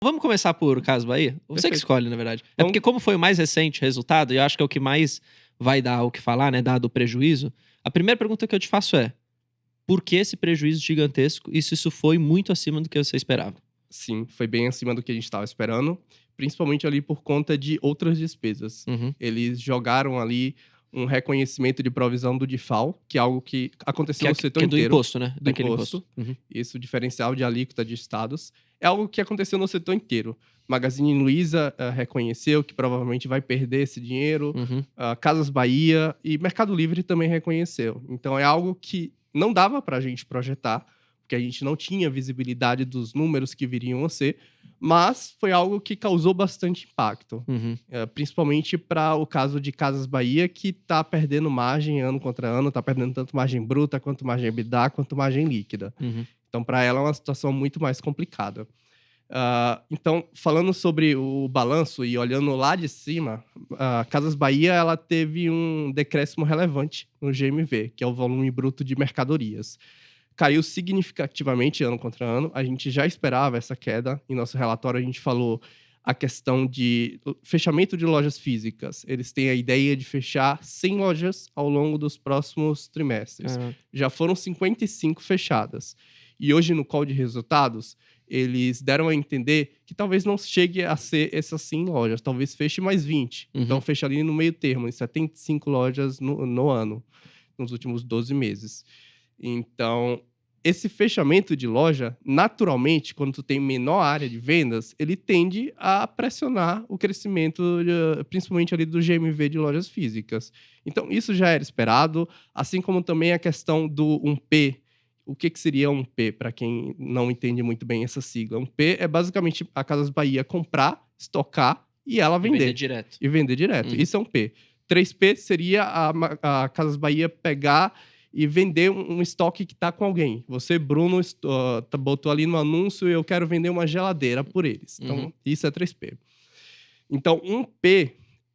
Vamos começar por Casas Bahia? Você que Perfeito. escolhe, na verdade. É Vamos. porque como foi o mais recente resultado, e eu acho que é o que mais vai dar o que falar, né, dado o prejuízo, a primeira pergunta que eu te faço é: por que esse prejuízo gigantesco e se isso foi muito acima do que você esperava? Sim, foi bem acima do que a gente estava esperando, principalmente ali por conta de outras despesas. Uhum. Eles jogaram ali um reconhecimento de provisão do DIFAL, que é algo que aconteceu no setor Que é do inteiro, imposto, né? do Daquele imposto. imposto. Uhum. Isso, diferencial de alíquota de estados. É algo que aconteceu no setor inteiro. Magazine Luiza reconheceu que provavelmente vai perder esse dinheiro. Uhum. Casas Bahia e Mercado Livre também reconheceu. Então é algo que não dava para a gente projetar, porque a gente não tinha visibilidade dos números que viriam a ser, mas foi algo que causou bastante impacto. Uhum. Principalmente para o caso de Casas Bahia, que está perdendo margem ano contra ano, está perdendo tanto margem bruta, quanto margem EBITDA, quanto margem líquida. Uhum. Então, para ela é uma situação muito mais complicada. Então, falando sobre o balanço e olhando lá de cima, a Casas Bahia ela teve um decréscimo relevante no GMV, que é o volume bruto de mercadorias. Caiu significativamente ano contra ano. A gente já esperava essa queda. Em nosso relatório, a gente falou a questão de fechamento de lojas físicas. Eles têm a ideia de fechar 100 lojas ao longo dos próximos trimestres. Caraca. Já foram 55 fechadas. E hoje, no call de resultados, eles deram a entender que talvez não chegue a ser essas 100 lojas. Talvez feche mais 20. Uhum. Então, fecha ali no meio termo, em 75 lojas no ano, nos últimos 12 meses. Então, esse fechamento de loja, naturalmente, quando tu tem menor área de vendas, ele tende a pressionar o crescimento, principalmente ali do GMV de lojas físicas. Então, isso já era esperado, assim como também a questão do 1P. O que seria 1P, para quem não entende muito bem essa sigla? 1P é basicamente a Casas Bahia comprar, estocar e ela E vender vender. direto. E vender direto. Uhum. Isso é 1P. 3P seria a Casas Bahia pegar e vender um estoque que está com alguém. Você, Bruno, botou ali no anúncio e eu quero vender uma geladeira por eles. Então, isso é 3P. Então, 1P,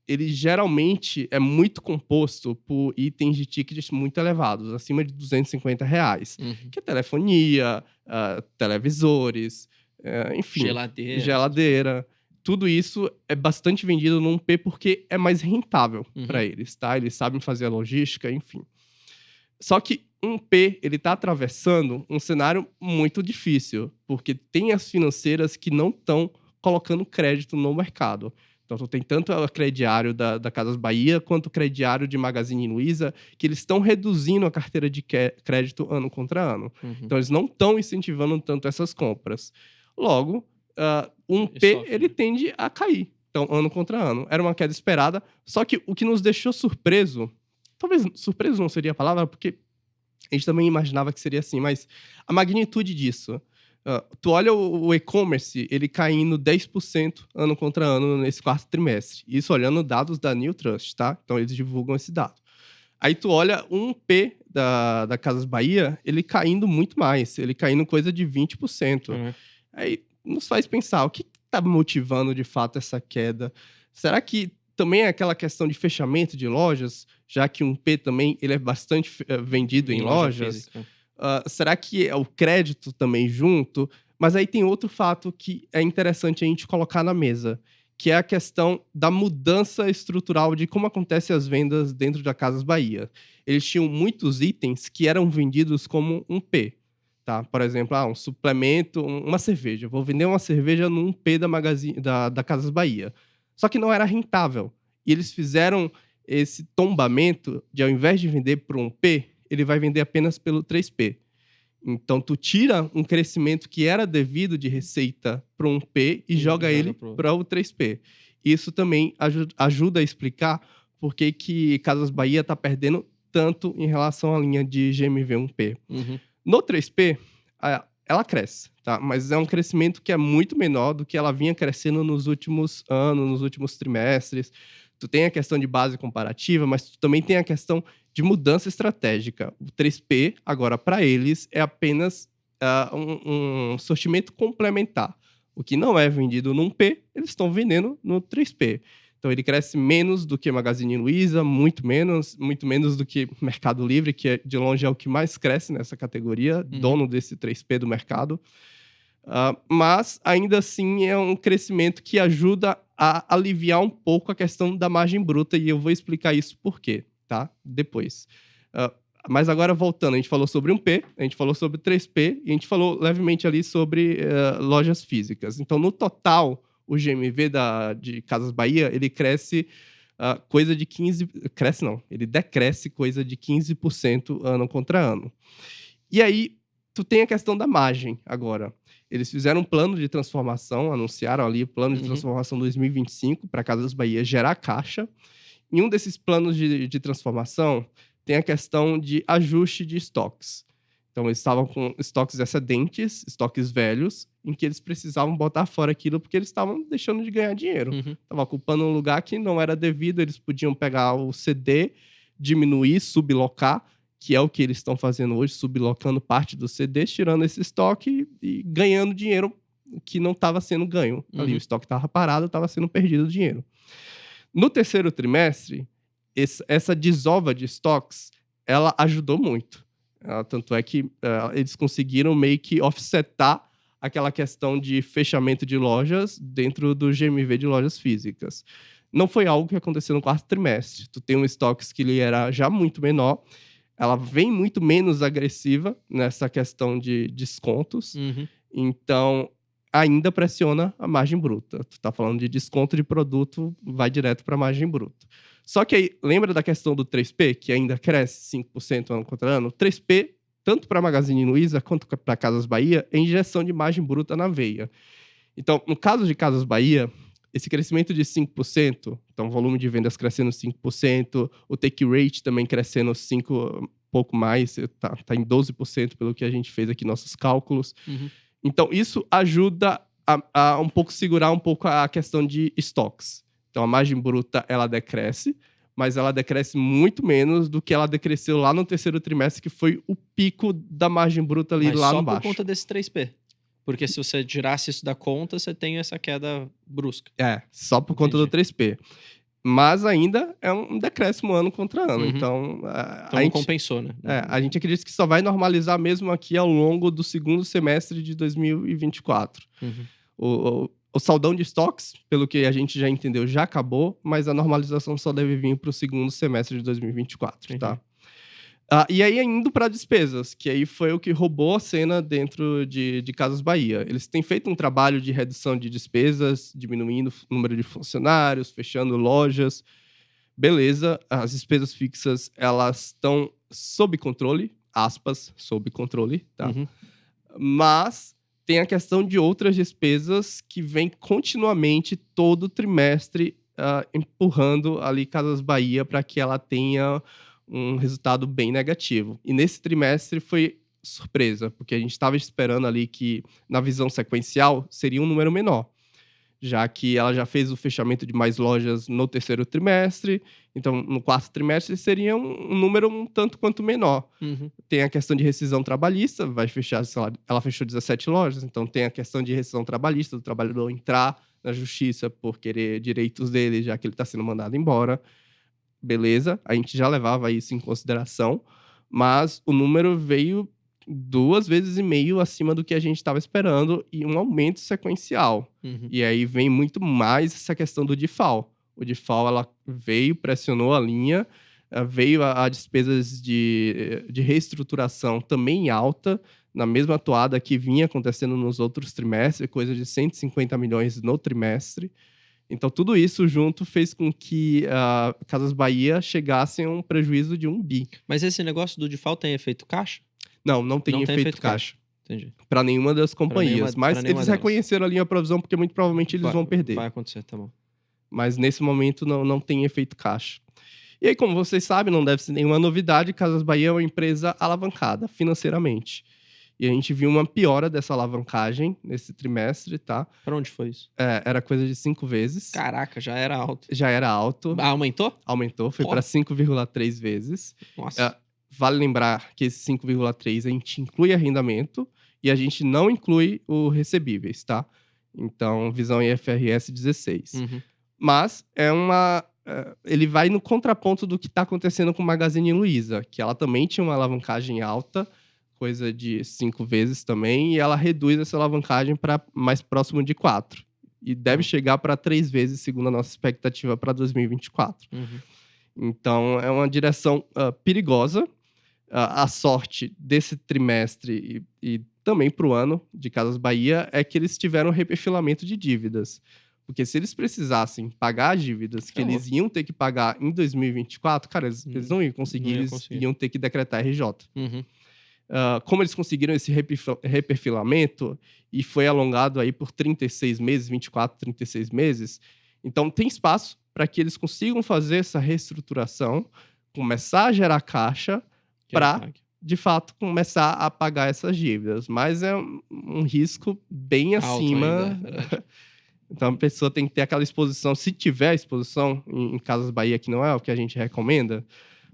ele geralmente é muito composto por itens de tickets muito elevados, acima de R$ 250. Uhum. Que é telefonia, televisores, enfim, geladeira. Tudo isso é bastante vendido no 1P porque é mais rentável para eles, tá? Eles sabem fazer a logística, enfim. Só que 1P, ele tá atravessando um cenário muito difícil, porque tem as financeiras que não estão colocando crédito no mercado. Então, tu tem tanto o crediário da Casas Bahia, quanto o crediário de Magazine Luiza, que eles estão reduzindo a carteira de crédito ano contra ano. Então, eles não estão incentivando tanto essas compras. Logo, 1P, ele tende a cair. Então, ano contra ano. Era uma queda esperada, só que o que nos deixou surpreso, talvez surpreso não seria a palavra, porque a gente também imaginava que seria assim, mas a magnitude disso. Tu olha o e-commerce, ele caindo 10% ano contra ano nesse quarto trimestre. Isso olhando dados da New Trust, tá? Então, eles divulgam esse dado. Aí tu olha 1P da Casas Bahia, ele caindo muito mais. Ele caindo coisa de 20%. Aí nos faz pensar, o que está motivando de fato essa queda? Será que também é aquela questão de fechamento de lojas, já que 1P também ele é bastante vendido em lojas? Será que é o crédito também junto? Mas aí tem outro fato que é interessante a gente colocar na mesa, que é a questão da mudança estrutural de como acontecem as vendas dentro da Casas Bahia. Eles tinham muitos itens que eram vendidos como 1P. Tá? Por exemplo, um suplemento, uma cerveja. Vou vender uma cerveja no 1P da Casas Bahia. Só que não era rentável. E eles fizeram esse tombamento de, ao invés de vender por 1P, ele vai vender apenas pelo 3P. Então, tu tira um crescimento que era devido de receita para um P e joga ele para o 3P. Isso também ajuda a explicar por que Casas Bahia está perdendo tanto em relação à linha de GMV 1P. No 3P, ela cresce, tá? Mas é um crescimento que é muito menor do que ela vinha crescendo nos últimos anos, nos últimos trimestres. Tu tem a questão de base comparativa, mas tu também tem a questão de mudança estratégica. O 3P, agora, para eles, é apenas um sortimento complementar. O que não é vendido num P, eles estão vendendo no 3P. Então, ele cresce menos do que Magazine Luiza, muito menos do que Mercado Livre, que de longe é o que mais cresce nessa categoria, dono desse 3P do mercado. Mas, ainda assim, é um crescimento que ajuda a aliviar um pouco a questão da margem bruta, e eu vou explicar isso por quê, tá? Depois. Mas agora, voltando, a gente falou sobre 1P, a gente falou sobre 3P, e a gente falou levemente ali sobre lojas físicas. Então, no total, o GMV de Casas Bahia, ele cresce coisa de 15%... Cresce não, ele decresce coisa de 15% ano contra ano. E aí, tu tem a questão da margem agora. Eles fizeram um plano de transformação, anunciaram ali o plano de transformação 2025 para Casas Bahia gerar caixa. Em um desses planos de transformação, tem a questão de ajuste de estoques. Então, eles estavam com estoques excedentes, estoques velhos, em que eles precisavam botar fora aquilo porque eles estavam deixando de ganhar dinheiro. Estavam ocupando um lugar que não era devido, eles podiam pegar o CD, diminuir, sublocar, que é o que eles estão fazendo hoje, sublocando parte do CD, tirando esse estoque e ganhando dinheiro que não estava sendo ganho. Ali o estoque estava parado, estava sendo perdido o dinheiro. No terceiro trimestre, essa desova de estoques, ela ajudou muito. Tanto é que eles conseguiram meio que offsetar aquela questão de fechamento de lojas dentro do GMV de lojas físicas. Não foi algo que aconteceu no quarto trimestre. Tu tem um estoque que ele era já muito menor, ela vem muito menos agressiva nessa questão de descontos. Então, ainda pressiona a margem bruta. Tu tá falando de desconto de produto, vai direto para a margem bruta. Só que aí, lembra da questão do 3P, que ainda cresce 5% ano contra ano? 3P, tanto para a Magazine Luiza quanto para Casas Bahia, é injeção de margem bruta na veia. Então, no caso de Casas Bahia, esse crescimento de 5%, então o volume de vendas crescendo 5%, o take rate também crescendo pouco mais, tá em 12% pelo que a gente fez aqui nossos cálculos. Então, isso ajuda a um pouco segurar um pouco a questão de estoques. Então, a margem bruta, ela decresce, mas ela decresce muito menos do que ela decresceu lá no terceiro trimestre, que foi o pico da margem bruta ali lá no baixo. Mas só por conta desse 3P. Porque se você tirasse isso da conta, você tem essa queda brusca. Só por conta do 3P. Mas ainda é um decréscimo ano contra ano. Então a gente compensou, né? A gente acredita que só vai normalizar mesmo aqui ao longo do segundo semestre de 2024. O saldão de estoques, pelo que a gente já entendeu, já acabou, mas a normalização só deve vir para o segundo semestre de 2024, tá? E aí, indo para despesas, que aí foi o que roubou a cena dentro de Casas Bahia. Eles têm feito um trabalho de redução de despesas, diminuindo o número de funcionários, fechando lojas. Beleza, as despesas fixas, elas estão sob controle, aspas, sob controle, tá? Mas tem a questão de outras despesas que vem continuamente, todo trimestre, empurrando ali Casas Bahia para que ela tenha um resultado bem negativo. E nesse trimestre foi surpresa, porque a gente estava esperando ali que, na visão sequencial, seria um número menor, já que ela já fez o fechamento de mais lojas no terceiro trimestre, então no quarto trimestre seria um número um tanto quanto menor. Tem a questão de rescisão trabalhista, vai fechar, sei lá, ela fechou 17 lojas, então tem a questão de rescisão trabalhista, do trabalhador entrar na justiça por querer direitos dele, já que ele está sendo mandado embora. Beleza, a gente já levava isso em consideração, mas o número veio 2,5 vezes acima do que a gente estava esperando e um aumento sequencial. E aí vem muito mais essa questão do DIFAL. O DIFAL, ela veio, pressionou a linha, veio a despesas de reestruturação também alta, na mesma toada que vinha acontecendo nos outros trimestres, coisa de 150 milhões no trimestre. Então, tudo isso junto fez com que Casas Bahia chegasse a um prejuízo de 1 bi. Mas esse negócio do default tem efeito caixa? Não tem efeito caixa. Entendi. Para nenhuma das companhias. Mas eles reconheceram ali a provisão, porque muito provavelmente eles vão perder. Vai acontecer, tá bom. Mas nesse momento não tem efeito caixa. E aí, como vocês sabem, não deve ser nenhuma novidade, Casas Bahia é uma empresa alavancada financeiramente. E a gente viu uma piora dessa alavancagem nesse trimestre, tá? Pra onde foi isso? Era coisa de 5 vezes. Caraca, já era alto. Já era alto. Aumentou? Aumentou, foi para 5,3 vezes. Nossa. Vale lembrar que esse 5,3 a gente inclui arrendamento e a gente não inclui o recebíveis, tá? Então, visão IFRS 16. Mas ele vai no contraponto do que está acontecendo com o Magazine Luiza, que ela também tinha uma alavancagem alta, coisa de 5 vezes também, e ela reduz essa alavancagem para mais próximo de 4. E deve chegar para 3 vezes, segundo a nossa expectativa, para 2024. Então, é uma direção perigosa. A sorte desse trimestre e também para o ano de Casas Bahia é que eles tiveram reperfilamento de dívidas. Porque se eles precisassem pagar as dívidas que eles iam ter que pagar em 2024, cara, eles não iam conseguir, eles iam ter que decretar RJ. Como eles conseguiram esse reperfilamento e foi alongado aí por 36 meses, 24, 36 meses, então tem espaço para que eles consigam fazer essa reestruturação, começar a gerar caixa para, de fato, começar a pagar essas dívidas. Mas é um risco bem acima. Então, a pessoa tem que ter aquela exposição. Se tiver exposição em Casas Bahia, que não é o que a gente recomenda,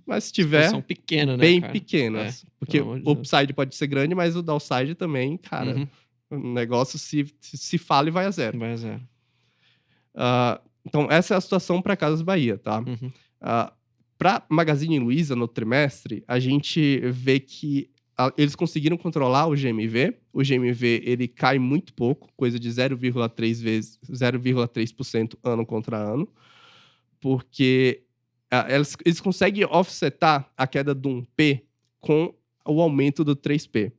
mas se tiver, exposição pequena, né, bem pequenas. Porque o upside pode ser grande, mas o downside também, cara, o negócio se fala e vai a zero. Vai a zero. Então, essa é a situação para Casas Bahia, tá? Para Magazine Luiza, no trimestre, a gente vê que eles conseguiram controlar o GMV. O GMV, ele cai muito pouco, coisa de 0,3% ano contra ano, porque eles conseguem offsetar a queda do 1P com o aumento do 3P.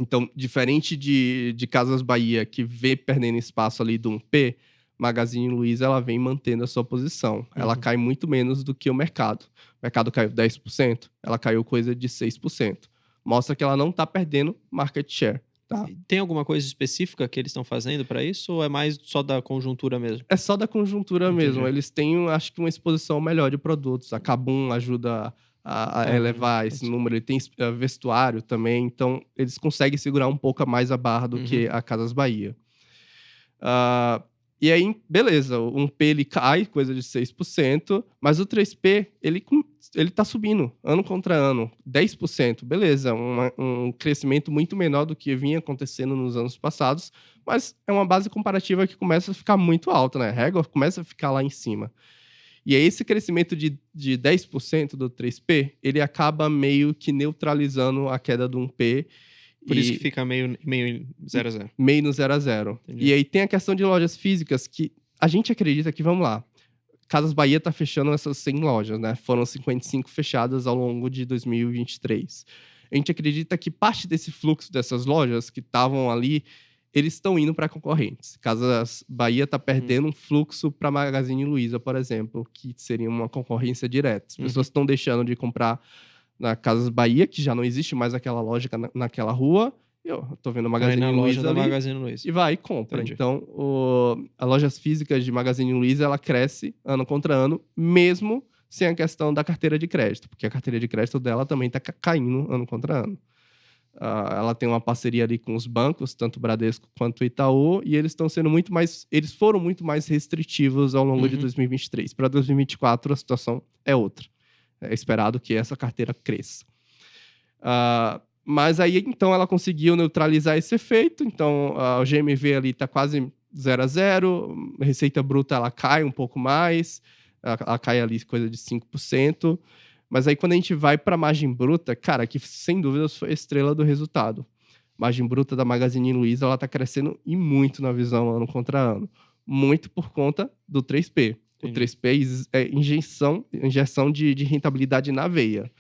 Então, diferente de Casas Bahia, que vê perdendo espaço ali do 1P, Magazine Luiza, ela vem mantendo a sua posição. Ela cai muito menos do que o mercado. O mercado caiu 10%, ela caiu coisa de 6%. Mostra que ela não está perdendo market share. Tá? Tem alguma coisa específica que eles estão fazendo para isso ou é mais só da conjuntura mesmo? É só da conjuntura mesmo. Eles têm, acho que, uma exposição melhor de produtos. A Kabum ajuda a elevar esse número. Ele tem vestuário também. Então, eles conseguem segurar um pouco mais a barra do que a Casas Bahia. E aí, beleza, o 1P ele cai, coisa de 6%, mas o 3P, ele tá subindo, ano contra ano, 10%, beleza, um crescimento muito menor do que vinha acontecendo nos anos passados, mas é uma base comparativa que começa a ficar muito alta, né? A régua começa a ficar lá em cima. E aí, esse crescimento de 10% do 3P, ele acaba meio que neutralizando a queda do 1P. Por isso que fica meio 0 a 0. Meio no 0 a 0. E aí tem a questão de lojas físicas que a gente acredita que, vamos lá, Casas Bahia está fechando essas 100 lojas, né? Foram 55 fechadas ao longo de 2023. A gente acredita que parte desse fluxo dessas lojas que estavam ali, eles estão indo para concorrentes. Casas Bahia está perdendo um fluxo para Magazine Luiza, por exemplo, que seria uma concorrência direta. As pessoas estão deixando de comprar na Casas Bahia, que já não existe mais aquela loja naquela rua. Eu tô vendo a Magazine Luiza ali, Magazine Luiza. E vai e compra. Entendi. Então, as lojas físicas de Magazine Luiza, ela cresce ano contra ano, mesmo sem a questão da carteira de crédito, porque a carteira de crédito dela também está caindo ano contra ano. Ela tem uma parceria ali com os bancos, tanto o Bradesco quanto o Itaú, e eles foram muito mais restritivos ao longo de 2023. Para 2024, a situação é outra. É esperado que essa carteira cresça. Mas aí, então, ela conseguiu neutralizar esse efeito. Então, o GMV ali está quase 0 a 0. A receita bruta, ela cai um pouco mais. Ela cai ali coisa de 5%. Mas aí, quando a gente vai para a margem bruta, cara, que sem dúvidas foi a estrela do resultado. A margem bruta da Magazine Luiza, ela está crescendo e muito na visão ano contra ano. Muito por conta do 3P. O 3P é injeção de rentabilidade na veia.